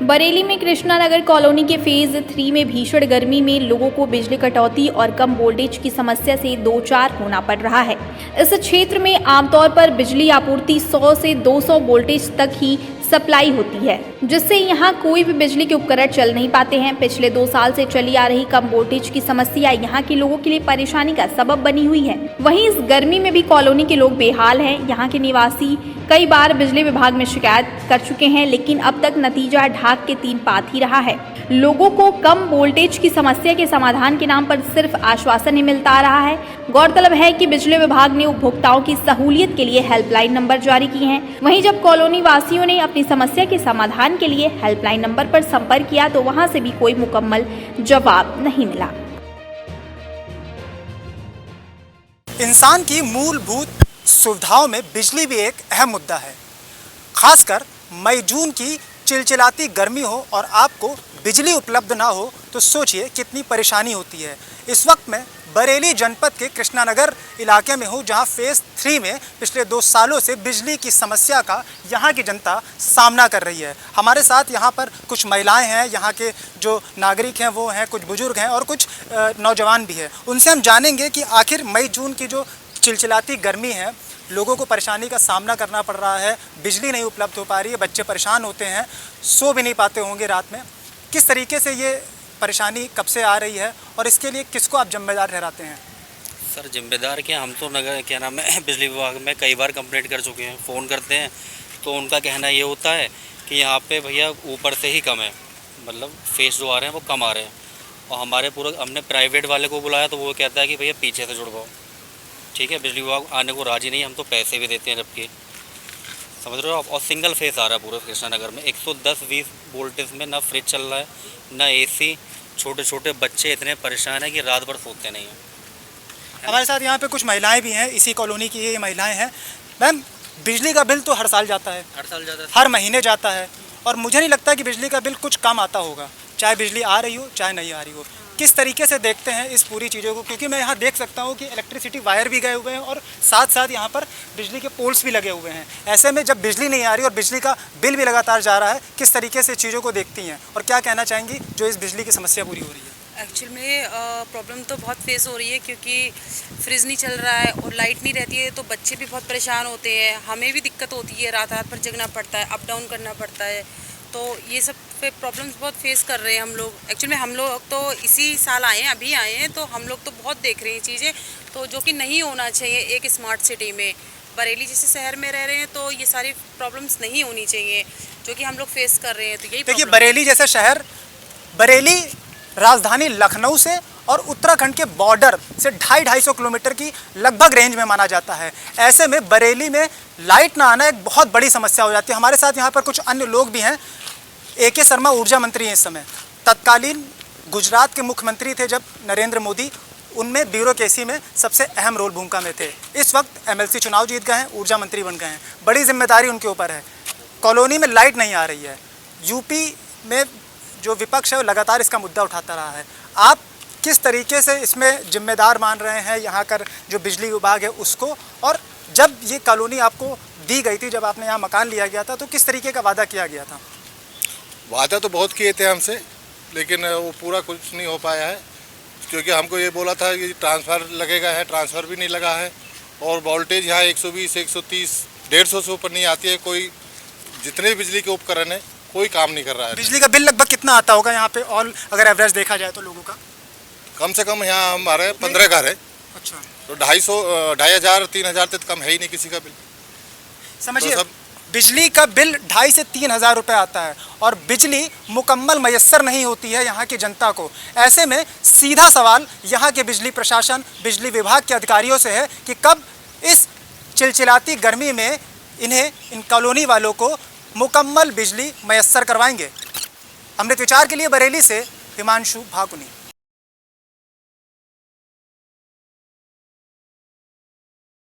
बरेली में कृष्णा नगर कॉलोनी के फेज 3 में भीषण गर्मी में लोगों को बिजली कटौती और कम वोल्टेज की समस्या से दो चार होना पड़ रहा है। इस क्षेत्र में आमतौर पर बिजली आपूर्ति 100 से 200 वोल्टेज तक ही सप्लाई होती है, जिससे यहाँ कोई भी बिजली के उपकरण चल नहीं पाते हैं। पिछले 2 साल से चली आ रही कम वोल्टेज की समस्या यहाँ के लोगों के लिए परेशानी का सबब बनी हुई है। वहीं इस गर्मी में भी कॉलोनी के लोग बेहाल हैं। यहाँ के निवासी कई बार बिजली विभाग में शिकायत कर चुके हैं, लेकिन अब तक नतीजा ढाक के 3 पात ही रहा है। लोगों को कम वोल्टेज की समस्या के समाधान के नाम पर सिर्फ आश्वासन ही मिलता आ रहा है। गौरतलब है कि बिजली विभाग ने उपभोक्ताओं की सहूलियत के लिए हेल्पलाइन नंबर जारी किए हैं। वहीं जब कॉलोनी वासियों ने अपनी समस्या के समाधान के लिए हेल्पलाइन नंबर पर संपर्क किया तो वहां से भी कोई मुकम्मल जवाब नहीं मिला। इंसान की मूलभूत सुविधाओं में बिजली भी एक अहम मुद्दा है। खासकर मई जून की चिलचिलाती गर्मी हो और आपको बिजली उपलब्ध ना हो तो सोचिए कितनी परेशानी होती है। इस वक्त मैं बरेली जनपद के कृष्णा नगर इलाके में हूँ, जहाँ फेज़ 3 में पिछले 2 सालों से बिजली की समस्या का यहाँ की जनता सामना कर रही है। हमारे साथ यहाँ पर कुछ महिलाएं हैं, यहाँ के जो नागरिक हैं वो हैं, कुछ बुजुर्ग हैं और कुछ नौजवान भी हैं। उनसे हम जानेंगे कि आखिर मई जून की जो चिलचिलाती गर्मी है, लोगों को परेशानी का सामना करना पड़ रहा है, बिजली नहीं उपलब्ध हो पा रही है, बच्चे परेशान होते हैं, सो भी नहीं पाते होंगे रात में। किस तरीके से ये परेशानी कब से आ रही है और इसके लिए किसको आप जिम्मेदार ठहराते हैं? सर जिम्मेदार क्या, हम तो नगर क्या नाम है बिजली विभाग में कई बार कंप्लेंट कर चुके हैं। फ़ोन करते हैं तो उनका कहना ये होता है कि यहाँ पे भैया ऊपर से ही कम है, मतलब फेस जो आ रहे हैं वो कम आ रहे हैं। और हमारे पूरा हमने प्राइवेट वाले को बुलाया तो वो कहता है कि भैया पीछे से जुड़वाओ। ठीक है, बिजली विभाग आने को राजी नहीं, हम तो पैसे भी देते हैं जबकि, समझ रहे हो आप। और सिंगल फेस आ रहा है पूरे कृष्णा नगर में 110-20 वोल्टेज में, ना फ्रिज चल रहा है ना एसी। छोटे छोटे बच्चे इतने परेशान हैं कि रात भर सोते नहीं हैं। हमारे साथ यहाँ पे कुछ महिलाएं भी हैं, इसी कॉलोनी की ये महिलाएं हैं। मैम, बिजली का बिल तो हर साल जाता है, हर महीने जाता है और मुझे नहीं लगता कि बिजली का बिल कुछ कम आता होगा, चाहे बिजली आ रही हो चाहे नहीं आ रही हो। किस तरीके से देखते हैं इस पूरी चीज़ों को? क्योंकि मैं यहाँ देख सकता हूँ कि इलेक्ट्रिसिटी वायर भी गए हुए हैं और साथ साथ यहाँ पर बिजली के पोल्स भी लगे हुए हैं। ऐसे में जब बिजली नहीं आ रही और बिजली का बिल भी लगातार जा रहा है, किस तरीके से चीज़ों को देखती हैं और क्या कहना चाहेंगी जो इस बिजली की समस्या पूरी हो रही है? एक्चुअल में प्रॉब्लम तो बहुत फेस हो रही है, क्योंकि फ्रिज नहीं चल रहा है और लाइट नहीं रहती है तो बच्चे भी बहुत परेशान होते हैं, हमें भी दिक्कत होती है, रात रात भर जगना पड़ता है, अप डाउन करना पड़ता है। तो ये सब पे प्रॉब्लम्स बहुत फेस कर रहे हैं हम लोग। एक्चुअली में हम लोग तो इसी साल आए हैं, अभी आए हैं, तो हम लोग तो बहुत देख रहे हैं चीज़ें, तो जो कि नहीं होना चाहिए एक स्मार्ट सिटी में। बरेली जैसे शहर में रह रहे हैं तो ये सारी प्रॉब्लम्स नहीं होनी चाहिए जो कि हम लोग फेस कर रहे हैं। तो यही देखिए, बरेली जैसा शहर, बरेली राजधानी लखनऊ से और उत्तराखंड के बॉर्डर से 250-250 किलोमीटर की लगभग रेंज में माना जाता है। ऐसे में बरेली में लाइट ना आना एक बहुत बड़ी समस्या हो जाती है। हमारे साथ यहाँ पर कुछ अन्य लोग भी हैं। AK शर्मा ऊर्जा मंत्री हैं इस समय, तत्कालीन गुजरात के मुख्यमंत्री थे जब नरेंद्र मोदी, उनमें ब्यूरोक्रेसी में सबसे अहम रोल भूमिका में थे। इस वक्त MLC चुनाव जीत गए हैं, ऊर्जा मंत्री बन गए हैं, बड़ी जिम्मेदारी उनके ऊपर है। कॉलोनी में लाइट नहीं आ रही है, यूपी में जो विपक्ष है वो लगातार इसका मुद्दा उठाता रहा है। आप किस तरीके से इसमें जिम्मेदार मान रहे हैं यहाँ कर जो बिजली विभाग है उसको? और जब ये कॉलोनी आपको दी गई थी, जब आपने यहाँ मकान लिया गया था, तो किस तरीके का वादा किया गया था? वादा तो बहुत किए थे हमसे, लेकिन वो पूरा कुछ नहीं हो पाया है। क्योंकि हमको ये बोला था कि ट्रांसफ़र लगेगा, है ट्रांसफ़र भी नहीं लगा है और वोल्टेज यहाँ 120, 130, 150 से ऊपर नहीं आती है। कोई जितने भी बिजली के उपकरण है कोई काम नहीं कर रहा है। बिजली का बिल लगभग कितना आता होगा यहाँ पे, और अगर एवरेज देखा जाए तो लोगों का? कम से कम यहाँ हमारे 15 घर है। अच्छा, तो 2,500, 3,000 तक कम है ही नहीं किसी का बिल। समझिए, तो बिजली का बिल 2,500 से 3,000 रुपये आता है और बिजली मुकम्मल मैसर नहीं होती है यहाँ की जनता को। ऐसे में सीधा सवाल यहाँ के बिजली प्रशासन, बिजली विभाग के अधिकारियों से है कि कब इस चिलचिलाती गर्मी में इन्हें, इन कॉलोनी वालों को मुकम्मल बिजली मैसर करवाएंगे। अमृत विचार के लिए बरेली से हिमांशु भाकुनी।